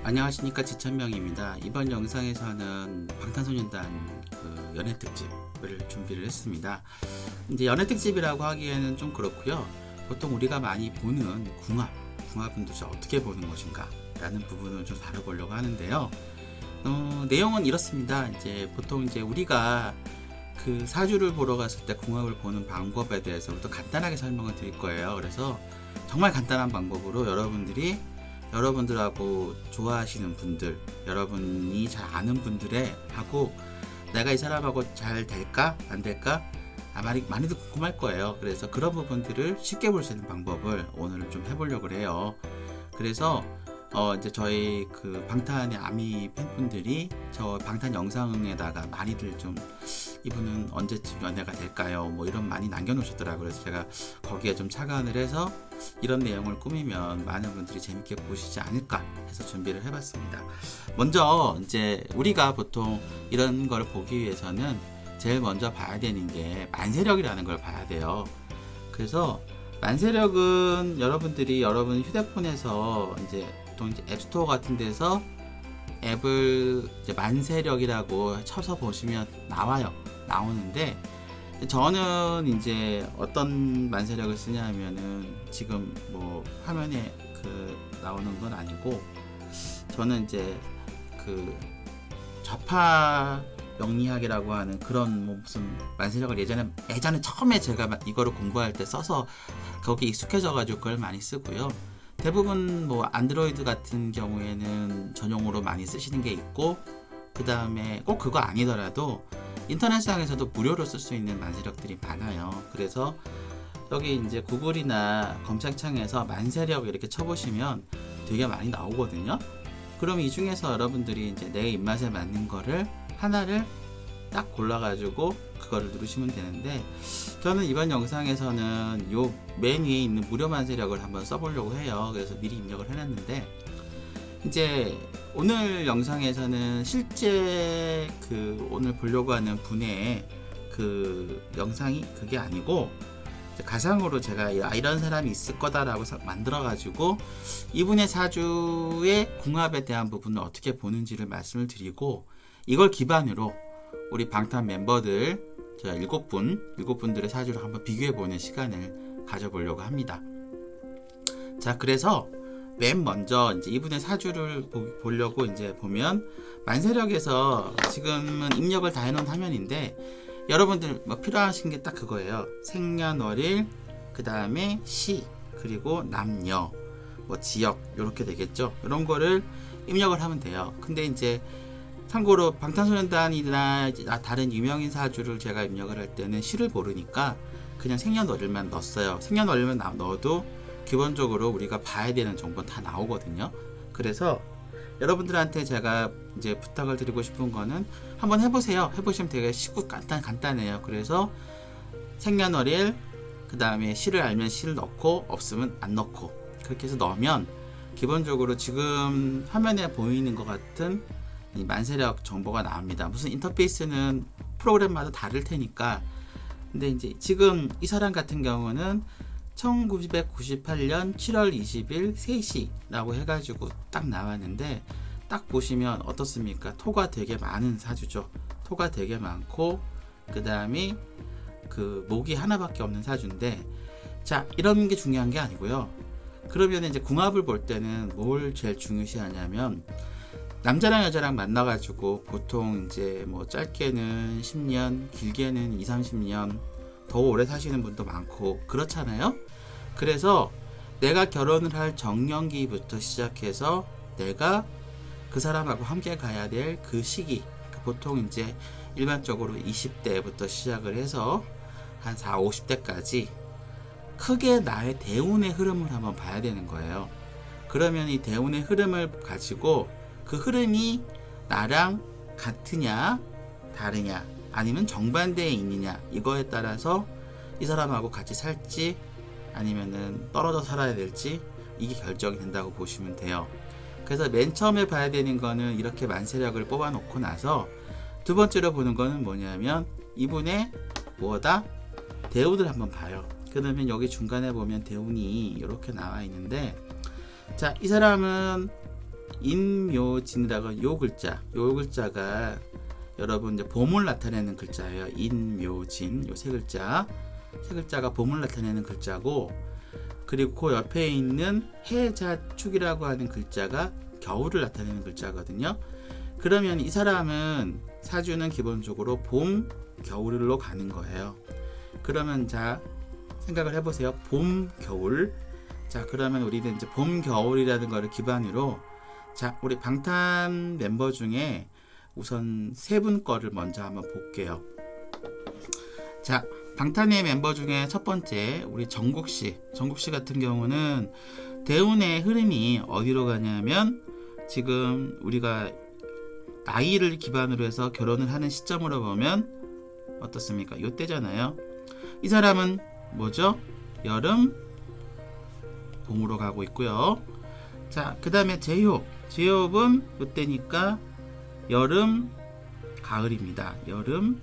안녕하십니까, 지천명입니다. 이번 영상에서는 방탄소년단 연애 특집을 준비를 했습니다. 이제 연애 특집이라고 하기에는 좀 그렇고요. 보통 우리가 많이 보는 궁합은 도대체 어떻게 보는 것인가 라는 부분을 좀 다뤄보려고 하는데요. 내용은 이렇습니다. 이제 보통 이제 우리가 그 사주를 보러 갔을 때 궁합을 보는 방법에 대해서부터 간단하게 설명을 드릴 거예요. 그래서 정말 간단한 방법으로 여러분들하고 좋아하시는 분들, 여러분이 잘 아는 분들의 하고 내가 이 사람하고 잘 될까 안 될까 많이들 궁금할 거예요. 그래서 그런 부분들을 쉽게 볼 수 있는 방법을 오늘 좀 해보려고 해요. 그래서 이제 저희 그 방탄의 아미 팬분들이 저 방탄 영상에다가 많이들 좀 이분은 언제쯤 연애가 될까요? 뭐 이런 많이 남겨놓으셨더라고요. 그래서 제가 거기에 좀 착안을 해서 이런 내용을 꾸미면 많은 분들이 재밌게 보시지 않을까 해서 준비를 해봤습니다. 먼저 이제 우리가 보통 이런 걸 보기 위해서는 제일 먼저 봐야 되는 게 만세력이라는 걸 봐야 돼요. 그래서 만세력은 여러분들이 여러분 휴대폰에서 이제 보통 이제 앱스토어 같은 데서 앱을 이제 만세력이라고 쳐서 보시면 나오는데 저는 이제 어떤 만세력을 쓰냐면은 지금 뭐 화면에 나오는 건 아니고 저는 이제 그 좌파 명리학이라고 하는 그런 뭐 무슨 만세력을 예전에 처음에 제가 이거를 공부할 때 써서 거기 익숙해져 가지고 그걸 많이 쓰고요. 대부분 뭐 안드로이드 같은 경우에는 전용으로 많이 쓰시는 게 있고, 그 다음에 꼭 그거 아니더라도 인터넷상에서도 무료로 쓸 수 있는 만세력들이 많아요. 그래서 여기 이제 구글이나 검색창에서 만세력 이렇게 쳐보시면 되게 많이 나오거든요. 그럼 이 중에서 여러분들이 이제 내 입맛에 맞는 거를 하나를 딱 골라가지고 그거를 누르시면 되는데, 저는 이번 영상에서는 요 맨 위에 있는 무료 만세력을 한번 써보려고 해요. 그래서 미리 입력을 해놨는데, 이제 오늘 영상에서는 실제 오늘 보려고 하는 분의 그 영상이 그게 아니고 가상으로 제가 이런 사람이 있을 거다라고 만들어가지고 이분의 사주의 궁합에 대한 부분을 어떻게 보는지를 말씀을 드리고, 이걸 기반으로 우리 방탄 멤버들 제가 7분들의 사주를 한번 비교해보는 시간을 가져보려고 합니다. 자, 그래서 맨 먼저 이제 이분의 사주를 보려고 이제 보면 만세력에서 지금은 입력을 다 해놓은 화면인데, 여러분들 뭐 필요하신 게 딱 그거예요. 생년월일, 그 다음에 시, 그리고 남녀, 뭐 지역 이렇게 되겠죠. 이런 거를 입력을 하면 돼요. 근데 이제 참고로 방탄소년단이나 다른 유명인 사주를 제가 입력을 할 때는 시를 모르니까 그냥 생년월일만 넣었어요. 생년월일만 넣어도 기본적으로 우리가 봐야 되는 정보는 다 나오거든요. 그래서 여러분들한테 제가 이제 부탁을 드리고 싶은 거는 한번 해보세요. 해보시면 되게 쉽고 간단해요. 그래서 생년월일, 그 다음에 시를 알면 시를 넣고 없으면 안 넣고 그렇게 해서 넣으면 기본적으로 지금 화면에 보이는 것 같은 이 만세력 정보가 나옵니다. 무슨 인터페이스는 프로그램마다 다를 테니까. 근데 이제 지금 이 사람 같은 경우는 1998년 7월 20일 3시라고 해가지고 딱 나왔는데, 딱 보시면 어떻습니까? 토가 되게 많은 사주죠. 토가 되게 많고, 그 다음에 그 목이 하나밖에 없는 사주인데, 자, 이런 게 중요한 게 아니고요. 그러면 이제 궁합을 볼 때는 뭘 제일 중요시하냐면, 남자랑 여자랑 만나가지고 보통 이제 뭐 짧게는 10년, 길게는 20, 30년 더 오래 사시는 분도 많고 그렇잖아요. 그래서 내가 결혼을 할 정년기부터 시작해서 내가 그 사람하고 함께 가야 될 그 시기, 보통 이제 일반적으로 20대부터 시작을 해서 한 4, 50대까지 크게 나의 대운의 흐름을 한번 봐야 되는 거예요. 그러면 이 대운의 흐름을 가지고 그 흐름이 나랑 같으냐 다르냐 아니면 정반대에 있느냐, 이거에 따라서 이 사람하고 같이 살지 아니면은 떨어져 살아야 될지 이게 결정이 된다고 보시면 돼요. 그래서 맨 처음에 봐야 되는 거는 이렇게 만세력을 뽑아 놓고 나서 두 번째로 보는 거는 뭐냐면 이분의 대운을 한번 봐요. 그러면 여기 중간에 보면 대운이 이렇게 나와 있는데, 자, 이 사람은 인묘진이라고 요 글자가 여러분 이제 봄을 나타내는 글자예요. 인묘진 요 세 글자가 봄을 나타내는 글자고, 그리고 그 옆에 있는 해자축이라고 하는 글자가 겨울을 나타내는 글자거든요. 그러면 이 사람은 사주는 기본적으로 봄, 겨울로 가는 거예요. 그러면 자 생각을 해보세요. 봄, 겨울. 자 그러면 우리는 이제 봄, 겨울이라는 거를 기반으로 자 우리 방탄 멤버 중에 우선 세 분 거를 먼저 한번 볼게요. 자 방탄의 멤버 중에 첫 번째 우리 정국씨 같은 경우는 대운의 흐름이 어디로 가냐면 지금 우리가 나이를 기반으로 해서 결혼을 하는 시점으로 보면 어떻습니까? 요때잖아요. 이 사람은 뭐죠? 여름, 봄으로 가고 있고요. 자 그 다음에 제이홉은 요때니까 여름, 가을입니다. 여름,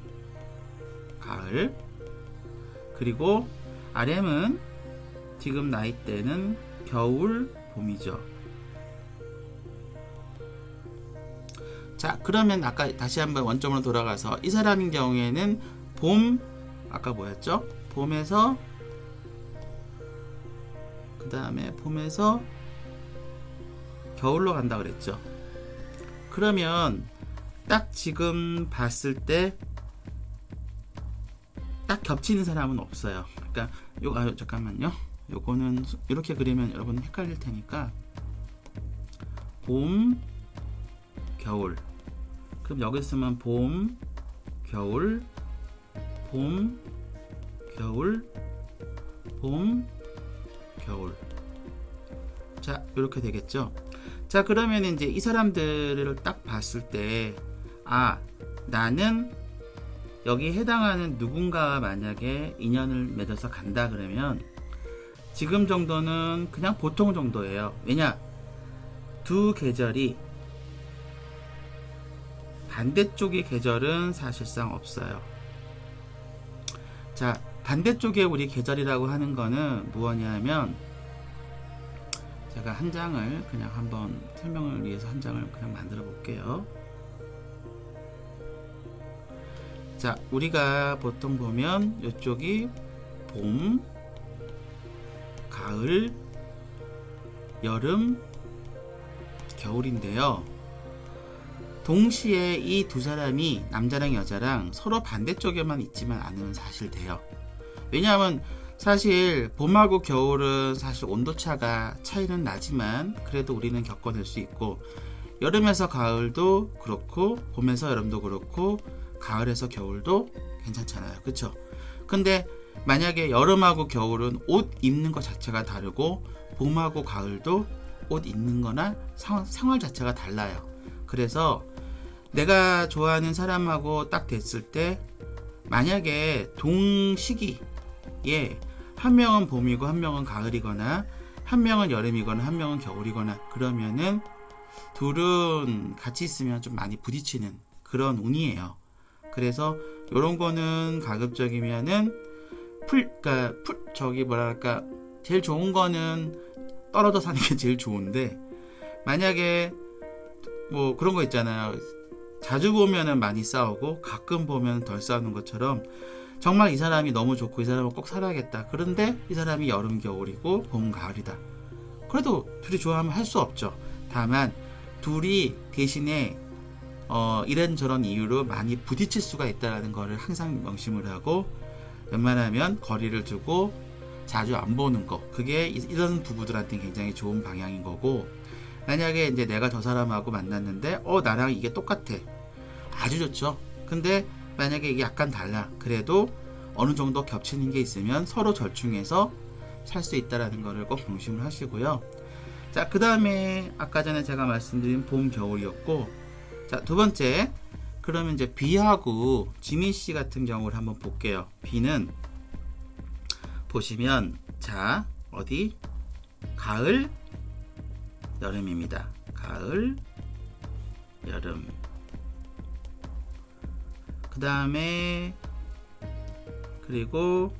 가을. 그리고 RM은 지금 나이대는 겨울, 봄이죠. 자 그러면 아까 다시 한번 원점으로 돌아가서 이 사람인 경우에는 봄, 아까 뭐였죠? 봄에서 그 다음에 봄에서 겨울로 간다 그랬죠. 그러면 딱 지금 봤을 때 딱 겹치는 사람은 없어요. 그러니까 잠깐만요. 요거는 이렇게 그리면 여러분 헷갈릴 테니까 봄, 겨울. 그럼 여기 쓰면 봄, 겨울, 봄, 겨울, 봄, 겨울. 자 이렇게 되겠죠. 자 그러면 이제 이 사람들을 딱 봤을 때 나는 여기 해당하는 누군가와 만약에 인연을 맺어서 간다 그러면 지금 정도는 그냥 보통 정도예요. 왜냐 두 계절이 반대쪽의 계절은 사실상 없어요. 자 반대쪽에 우리 계절이라고 하는 거는 무엇이냐면 제가 한 장을 그냥 한번 설명을 위해서 한 장을 그냥 만들어 볼게요. 자 우리가 보통 보면 이쪽이 봄, 가을, 여름, 겨울인데요. 동시에 이 두 사람이 남자랑 여자랑 서로 반대쪽에만 있지만 않으면 사실 돼요. 왜냐하면 사실 봄하고 겨울은 사실 온도차가 차이는 나지만 그래도 우리는 겪어낼 수 있고, 여름에서 가을도 그렇고 봄에서 여름도 그렇고 가을에서 겨울도 괜찮잖아요. 그쵸? 근데 만약에 여름하고 겨울은 옷 입는 것 자체가 다르고 봄하고 가을도 옷 입는 거나 생활 자체가 달라요. 그래서 내가 좋아하는 사람하고 딱 됐을 때 만약에 동시기에 한 명은 봄이고 한 명은 가을이거나 한 명은 여름이거나 한 명은 겨울이거나 그러면은 둘은 같이 있으면 좀 많이 부딪히는 그런 운이에요. 그래서 요런 거는 가급적이면은 제일 좋은 거는 떨어져 사는 게 제일 좋은데, 만약에 뭐 그런 거 있잖아요. 자주 보면은 많이 싸우고 가끔 보면 덜 싸우는 것처럼 정말 이 사람이 너무 좋고 이 사람을 꼭 살아야겠다. 그런데 이 사람이 여름, 겨울이고 봄, 가을이다. 그래도 둘이 좋아하면 할 수 없죠. 다만 둘이 대신에 이런저런 이유로 많이 부딪힐 수가 있다는 거를 항상 명심을 하고 웬만하면 거리를 두고 자주 안 보는 거, 그게 이런 부부들한테 굉장히 좋은 방향인 거고, 만약에 이제 내가 저 사람하고 만났는데 나랑 이게 똑같아, 아주 좋죠. 근데 만약에 이게 약간 달라, 그래도 어느 정도 겹치는 게 있으면 서로 절충해서 살 수 있다는 거를 꼭 명심을 하시고요. 자 그 다음에 아까 전에 제가 말씀드린 봄, 겨울이었고, 자 두 번째, 그러면 이제 비하고 지민씨 같은 경우를 한번 볼게요. 비는 보시면 자 어디 가을, 여름입니다. 가을, 여름. 그 다음에 그리고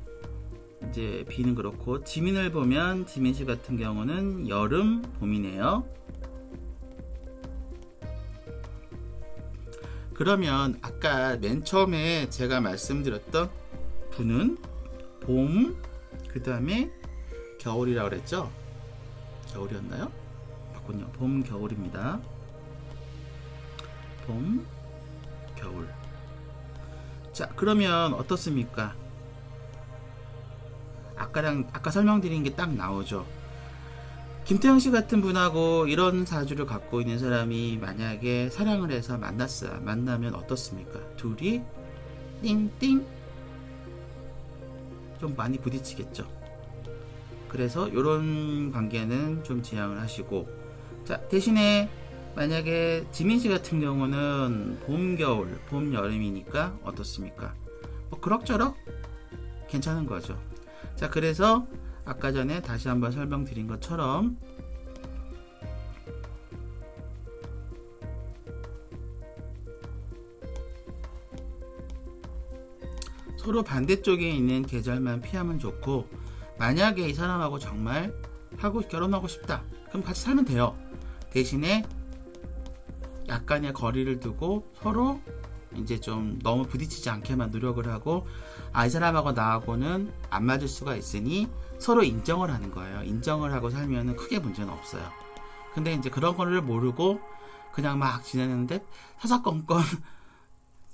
이제 비는 그렇고, 지민을 보면 지민씨 같은 경우는 여름, 봄이네요. 그러면 아까 맨 처음에 제가 말씀드렸던 분은 봄, 그 다음에 겨울이라고 그랬죠? 겨울이었나요? 맞군요. 봄, 겨울입니다. 봄, 겨울. 자, 그러면 어떻습니까? 아까 설명드린 게 딱 나오죠. 김태형 씨 같은 분하고 이런 사주를 갖고 있는 사람이 만약에 사랑을 해서 만났어요. 만나면 어떻습니까? 둘이 띵띵 좀 많이 부딪히겠죠. 그래서 이런 관계는 좀 지양을 하시고, 자, 대신에 만약에 지민 씨 같은 경우는 봄, 겨울, 봄, 여름이니까 어떻습니까? 뭐 그럭저럭 괜찮은 거죠. 자, 그래서 아까 전에 다시 한번 설명드린 것처럼 서로 반대쪽에 있는 계절만 피하면 좋고, 만약에 이 사람하고 정말 결혼하고 싶다, 그럼 같이 살면 돼요. 대신에 약간의 거리를 두고 서로 이제 좀 너무 부딪히지 않게만 노력을 하고, 이 사람하고 나하고는 안 맞을 수가 있으니 서로 인정을 하는 거예요. 인정을 하고 살면은 크게 문제는 없어요. 근데 이제 그런 거를 모르고 그냥 막 지내는데 사사건건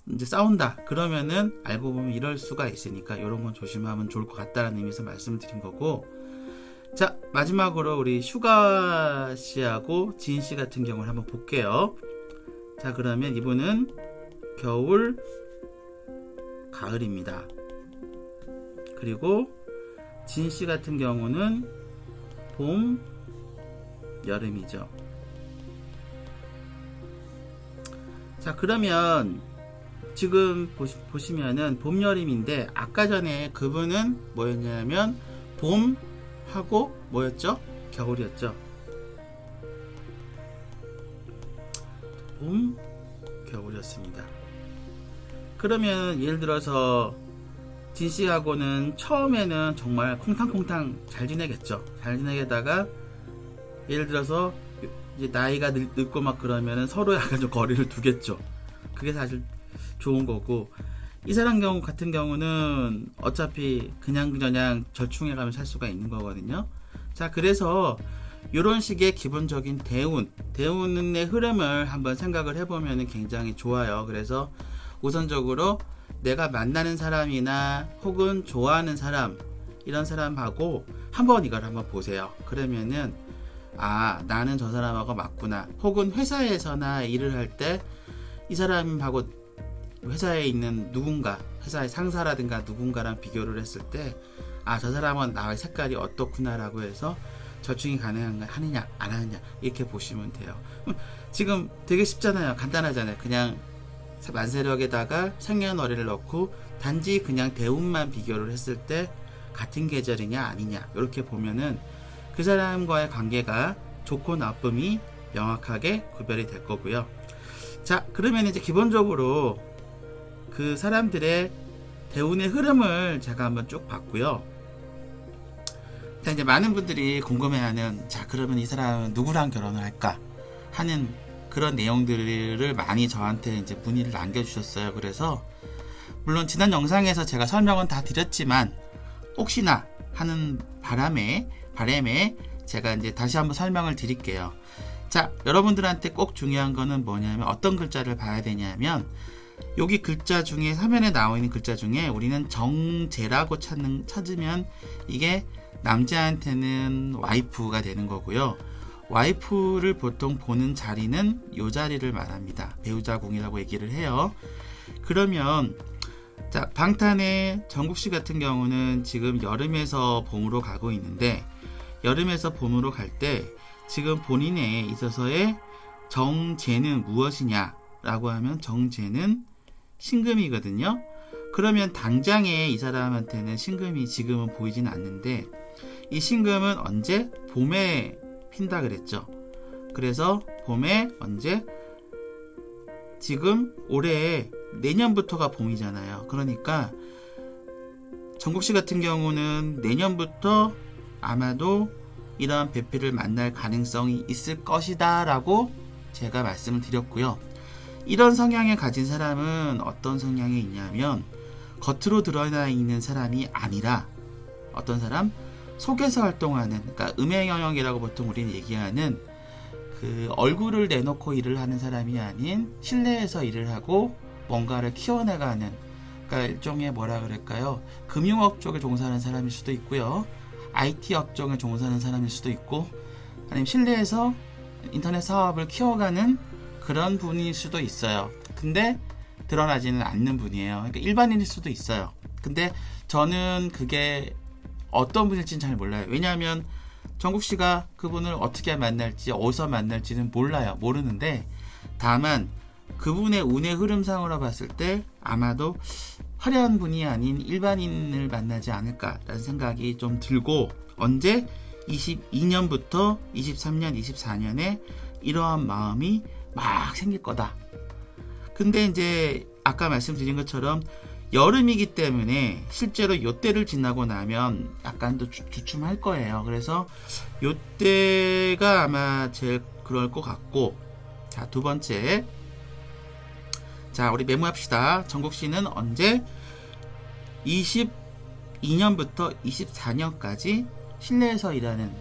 이제 싸운다, 그러면은 알고 보면 이럴 수가 있으니까 이런 건 조심하면 좋을 것 같다는 의미에서 말씀드린 거고. 자, 마지막으로 우리 슈가 씨하고 지인 씨 같은 경우를 한번 볼게요. 자, 그러면 이분은 겨울, 가을입니다. 그리고 지인 씨 같은 경우는 봄, 여름이죠. 자, 그러면 지금 보시면은 봄, 여름인데 아까 전에 그분은 뭐였냐면 봄하고 뭐였죠? 겨울이었죠. 봄, 겨울이었습니다. 그러면 예를 들어서 진씨하고는 처음에는 정말 콩탕콩탕 잘 지내겠죠. 잘 지내다가 예를 들어서 이제 나이가 늙고 막 그러면은 서로 약간 좀 거리를 두겠죠. 그게 사실 좋은 거고, 이 사람 같은 경우는 어차피 그냥 절충해 가며 살 수가 있는 거거든요. 자, 그래서 이런 식의 기본적인 대운의 흐름을 한번 생각을 해보면 굉장히 좋아요. 그래서 우선적으로 내가 만나는 사람이나 혹은 좋아하는 사람, 이런 사람하고 한번 이걸 한번 보세요. 그러면은 나는 저 사람하고 맞구나. 혹은 회사에서나 일을 할 때 이 사람하고 회사에 있는 누군가, 회사의 상사라든가 누군가랑 비교를 했을 때 저 사람은 나의 색깔이 어떻구나라고 해서 절충이 가능하느냐 안 하느냐 이렇게 보시면 돼요. 지금 되게 쉽잖아요. 간단하잖아요. 그냥 만세력에다가 생년월일을 넣고 단지 그냥 대운만 비교를 했을 때 같은 계절이냐 아니냐 이렇게 보면은 그 사람과의 관계가 좋고 나쁨이 명확하게 구별이 될 거고요. 자, 그러면 이제 기본적으로 그 사람들의 대운의 흐름을 제가 한번 쭉 봤고요. 자, 이제 많은 분들이 궁금해하는, 자, 그러면 이 사람은 누구랑 결혼을 할까 하는 그런 내용들을 많이 저한테 이제 문의를 남겨주셨어요. 그래서 물론 지난 영상에서 제가 설명은 다 드렸지만 혹시나 하는 바람에 제가 이제 다시 한번 설명을 드릴게요. 자, 여러분들한테 꼭 중요한 거는 뭐냐면 어떤 글자를 봐야 되냐면 여기 글자 중에 화면에 나와 있는 글자 중에 우리는 정제라고 찾으면 이게 남자한테는 와이프가 되는 거고요. 와이프를 보통 보는 자리는 이 자리를 말합니다. 배우자궁이라고 얘기를 해요. 그러면 자, 방탄의 정국씨 같은 경우는 지금 여름에서 봄으로 가고 있는데, 여름에서 봄으로 갈 때 지금 본인에 있어서의 정제는 무엇이냐 라고 하면 정제는 신금이거든요. 그러면 당장에 이 사람한테는 신금이 지금은 보이지는 않는데, 이 신금은 언제? 봄에 핀다 그랬죠. 그래서 봄에 언제? 지금 올해 내년부터가 봄이잖아요. 그러니까 정국씨 같은 경우는 내년부터 아마도 이러한 배필을 만날 가능성이 있을 것이다 라고 제가 말씀을 드렸고요. 이런 성향을 가진 사람은 어떤 성향이 있냐면 겉으로 드러나 있는 사람이 아니라 어떤 사람? 속에서 활동하는, 그러니까 음의 영역이라고 보통 우리는 얘기하는 그 얼굴을 내놓고 일을 하는 사람이 아닌 실내에서 일을 하고 뭔가를 키워나가는, 그러니까 일종의 뭐라 그럴까요? 금융업 쪽에 종사하는 사람일 수도 있고요. IT 업종에 종사하는 사람일 수도 있고, 아니면 실내에서 인터넷 사업을 키워가는 그런 분일 수도 있어요. 근데 드러나지는 않는 분이에요. 그러니까 일반인일 수도 있어요. 근데 저는 그게 어떤 분일지는 잘 몰라요. 왜냐하면 정국 씨가 그분을 어떻게 만날지, 어디서 만날지는 몰라요. 모르는데 다만 그분의 운의 흐름상으로 봤을 때 아마도 화려한 분이 아닌 일반인을 만나지 않을까라는 생각이 좀 들고, 언제? 22년부터 23년, 24년에 이러한 마음이 막 생길 거다. 근데 이제 아까 말씀드린 것처럼 여름이기 때문에 실제로 요때를 지나고 나면 약간 더 주춤할 거예요. 그래서 요때가 아마 제일 그럴 것 같고, 자, 두 번째. 자, 우리 메모합시다. 정국 씨는 언제? 22년부터 24년까지 실내에서 일하는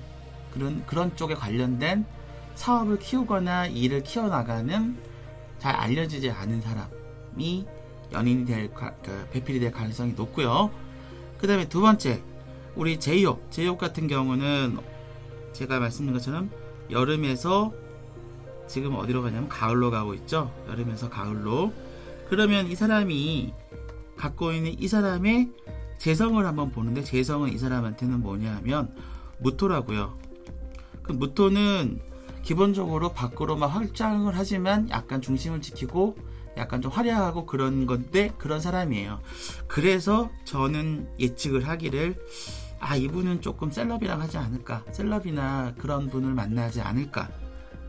그런 쪽에 관련된 사업을 키우거나 일을 키워나가는 잘 알려지지 않은 사람이 연인이 배필이 될 가능성이 높고요. 그 다음에 두 번째, 우리 제이홉 같은 경우는 제가 말씀드린 것처럼 여름에서 지금 어디로 가냐면 가을로 가고 있죠. 여름에서 가을로. 그러면 이 사람이 갖고 있는 이 사람의 재성을 한번 보는데, 재성은 이 사람한테는 뭐냐 하면 무토라고요. 그 무토는 기본적으로 밖으로 막 확장을 하지만 약간 중심을 지키고 약간 좀 화려하고 그런 건데, 그런 사람이에요. 그래서 저는 예측을 하기를, 이분은 조금 셀럽이랑 하지 않을까, 셀럽이나 그런 분을 만나지 않을까,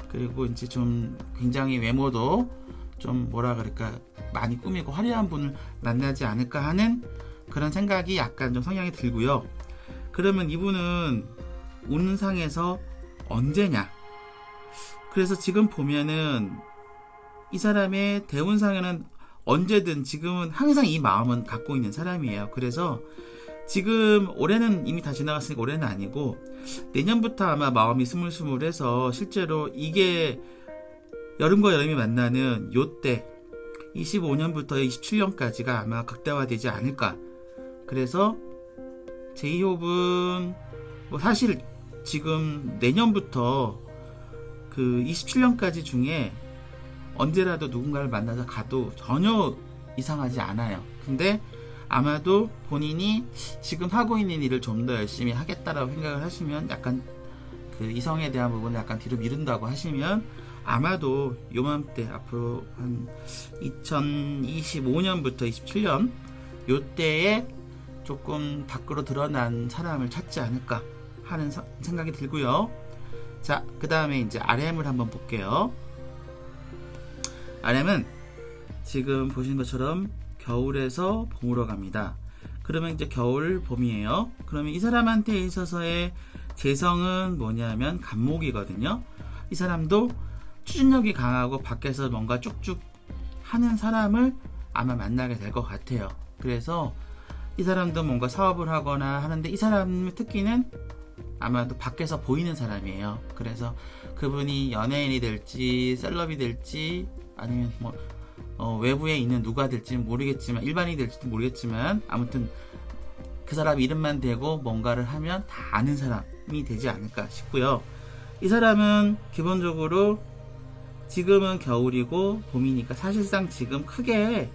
그리고 이제 좀 굉장히 외모도 좀 뭐라 그럴까 많이 꾸미고 화려한 분을 만나지 않을까 하는 그런 생각이 약간 좀 성향이 들고요. 그러면 이분은 운상에서 언제냐? 그래서 지금 보면은 이 사람의 대운상에는 언제든 지금은 항상 이 마음은 갖고 있는 사람이에요. 그래서 지금 올해는 이미 다 지나갔으니까 올해는 아니고 내년부터 아마 마음이 스물스물해서 실제로 이게 여름과 여름이 만나는 요때 25년부터 27년까지가 아마 극대화되지 않을까. 그래서 제이홉은 뭐 사실 지금 내년부터 그 27년까지 중에 언제라도 누군가를 만나서 가도 전혀 이상하지 않아요. 근데 아마도 본인이 지금 하고 있는 일을 좀 더 열심히 하겠다라고 생각을 하시면, 약간 그 이성에 대한 부분을 약간 뒤로 미룬다고 하시면 아마도 요맘때 앞으로 한 2025년부터 27년 요때에 조금 밖으로 드러난 사람을 찾지 않을까 하는 생각이 들고요. 자, 그 다음에 이제 RM을 한번 볼게요. RM은 지금 보시는 것처럼 겨울에서 봄으로 갑니다. 그러면 이제 겨울, 봄이에요. 그러면 이 사람한테 있어서의 재성은 뭐냐면 간목이거든요. 이 사람도 추진력이 강하고 밖에서 뭔가 쭉쭉 하는 사람을 아마 만나게 될 것 같아요. 그래서 이 사람도 뭔가 사업을 하거나 하는데, 이 사람의 특기는 아마도 밖에서 보이는 사람이에요. 그래서 그분이 연예인이 될지 셀럽이 될지 아니면 뭐 외부에 있는 누가 될지 모르겠지만, 일반인이 될지도 모르겠지만, 아무튼 그 사람 이름만 대고 뭔가를 하면 다 아는 사람이 되지 않을까 싶고요. 이 사람은 기본적으로 지금은 겨울이고 봄이니까 사실상 지금 크게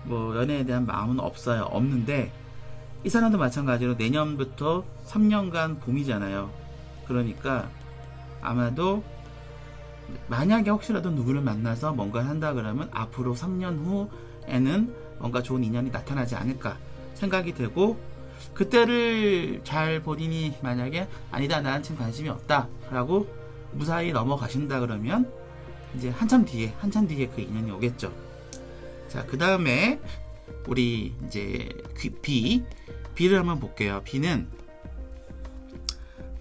뭐 연애에 대한 마음은 없는데, 이 사람도 마찬가지로 내년부터 3년간 봄이잖아요. 그러니까 아마도 만약에 혹시라도 누구를 만나서 뭔가를 한다 그러면 앞으로 3년 후에는 뭔가 좋은 인연이 나타나지 않을까 생각이 되고, 그때를 잘 본인이 만약에 아니다, 나는 지금 관심이 없다 라고 무사히 넘어가신다 그러면 이제 한참 뒤에 그 인연이 오겠죠. 자, 그 다음에 우리 이제 B를 한번 볼게요. B는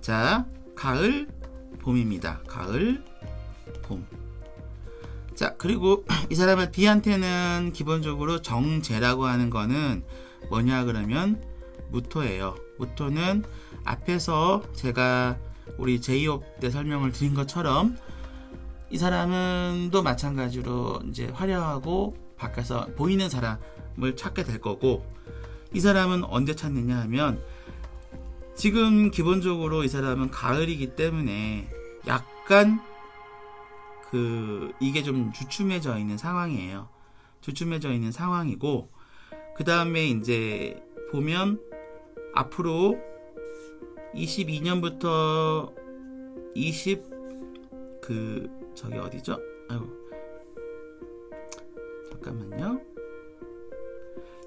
자, 가을 봄입니다. 가을 봄. 자, 그리고 이 사람을 B한테는 기본적으로 정제라고 하는 거는 뭐냐 그러면 무토예요. 무토는 앞에서 제가 우리 제이홉 때 설명을 드린 것처럼 이 사람은 또 마찬가지로 이제 화려하고 밖에서 보이는 사람을 찾게 될 거고, 이 사람은 언제 찾느냐 하면 지금 기본적으로 이 사람은 가을이기 때문에 약간 이게 좀 주춤해져 있는 상황이에요. 주춤해져 있는 상황이고, 그 다음에 이제 보면 앞으로 22년부터 저기 어디죠? 아이고, 잠깐만요.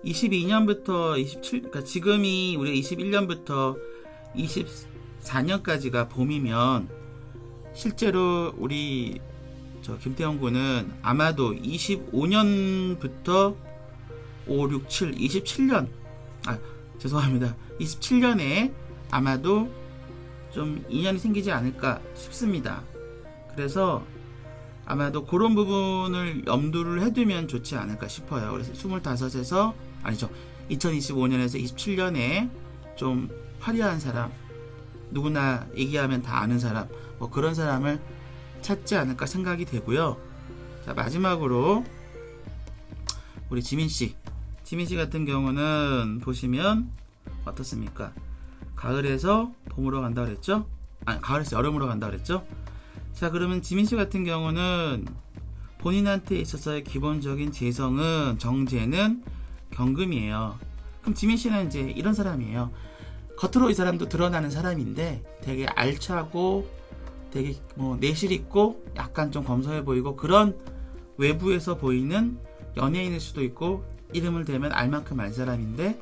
22년부터 27, 그러니까 지금이 우리 21년부터 24년까지가 봄이면 실제로 우리 김태형 군은 아마도 25년부터 5, 6, 7, 27년, 죄송합니다. 27년에 아마도 좀 인연이 생기지 않을까 싶습니다. 그래서 아마도 그런 부분을 염두를 해두면 좋지 않을까 싶어요. 그래서 25에서, 아니죠, 2025년에서 27년에 좀 화려한 사람, 누구나 얘기하면 다 아는 사람, 뭐 그런 사람을 찾지 않을까 생각이 되고요. 자, 마지막으로 우리 지민씨 같은 경우는 보시면 어떻습니까? 가을에서 봄으로 간다 그랬죠? 가을에서 여름으로 간다 그랬죠? 자, 그러면 지민씨 같은 경우는 본인한테 있어서의 기본적인 재성은, 정제는 경금이에요. 그럼 지민씨는 이제 이런 사람이에요. 겉으로 이 사람도 드러나는 사람인데 되게 알차고 되게 뭐 내실 있고 약간 좀 검소해 보이고 그런 외부에서 보이는 연예인일 수도 있고, 이름을 대면 알만큼 알 사람인데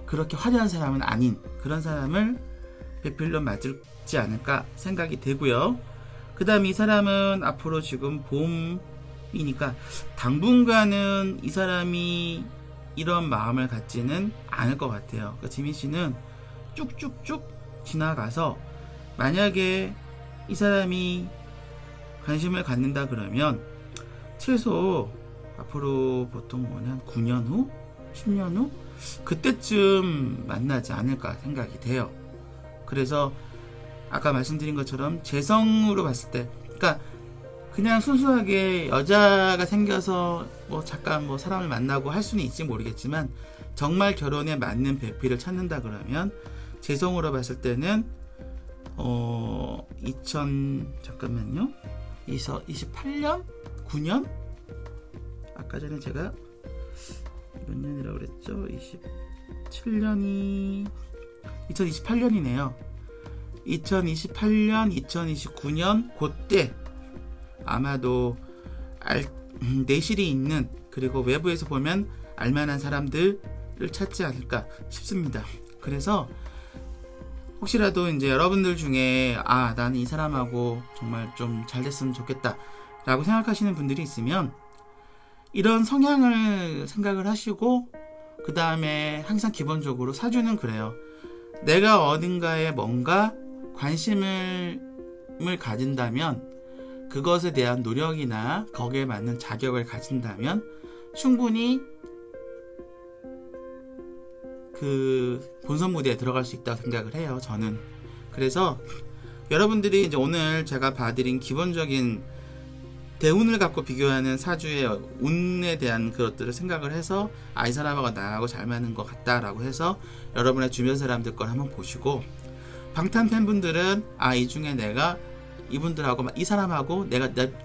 그렇게 화려한 사람은 아닌 그런 사람을 배필로 맞지 않을까 생각이 되고요. 그 다음 이 사람은 앞으로 지금 봄이니까 당분간은 이 사람이 이런 마음을 갖지는 않을 것 같아요. 그러니까 지민씨는 쭉쭉쭉 지나가서 만약에 이 사람이 관심을 갖는다 그러면 최소 앞으로 보통 한 9년 후? 10년 후? 그때쯤 만나지 않을까 생각이 돼요. 그래서 아까 말씀드린 것처럼 재성으로 봤을 때, 그러니까 그냥 순수하게 여자가 생겨서 뭐 잠깐 뭐 사람을 만나고 할 수는 있지 모르겠지만, 정말 결혼에 맞는 배필을 찾는다 그러면 재성으로 봤을 때는 28년? 9년? 아까 전에 제가 몇 년이라고 그랬죠? 27년이 2028년이네요. 2028년, 2029년 그때 아마도 내실이 있는, 그리고 외부에서 보면 알만한 사람들을 찾지 않을까 싶습니다. 그래서 혹시라도 이제 여러분들 중에 나는 이 사람하고 정말 좀 잘 됐으면 좋겠다 라고 생각하시는 분들이 있으면 이런 성향을 생각을 하시고, 그 다음에 항상 기본적으로 사주는 그래요. 내가 어딘가에 뭔가 관심을 가진다면, 그것에 대한 노력이나 거기에 맞는 자격을 가진다면 충분히 그 본선 무대에 들어갈 수 있다고 생각을 해요, 저는. 그래서 여러분들이 이제 오늘 제가 봐드린 기본적인 대운을 갖고 비교하는 사주의 운에 대한 그것들을 생각을 해서 이 사람하고 나하고 잘 맞는 것 같다라고 해서 여러분의 주변 사람들 걸 한번 보시고, 방탄 팬분들은 이 중에 내가 이분들하고 이 사람하고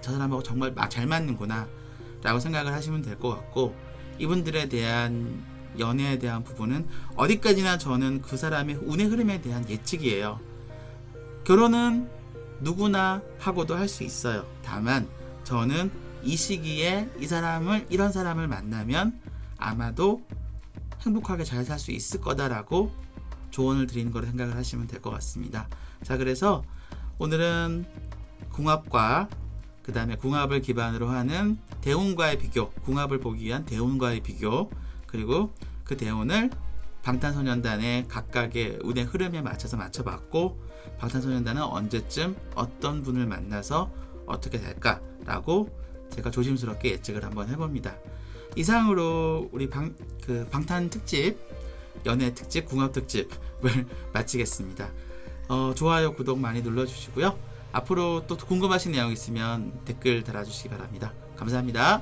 저 사람하고 정말 잘 맞는구나 라고 생각을 하시면 될 것 같고, 이분들에 대한 연애에 대한 부분은 어디까지나 저는 그 사람의 운의 흐름에 대한 예측이에요. 결혼은 누구나 하고도 할 수 있어요. 다만 저는 이 시기에 이런 사람을 만나면 아마도 행복하게 잘 살 수 있을 거다라고 조언을 드리는 거로 생각을 하시면 될 것 같습니다. 자, 그래서 오늘은 궁합과 그 다음에 궁합을 기반으로 하는 대운과의 비교, 궁합을 보기 위한 대운과의 비교, 그리고 그 대운을 방탄소년단의 각각의 운의 흐름에 맞춰서 맞춰봤고, 방탄소년단은 언제쯤 어떤 분을 만나서 어떻게 될까라고 제가 조심스럽게 예측을 한번 해봅니다. 이상으로 우리 방탄 특집, 연애 특집, 궁합 특집을 마치겠습니다. 좋아요, 구독 많이 눌러주시고요. 앞으로 또 궁금하신 내용 있으면 댓글 달아주시기 바랍니다. 감사합니다.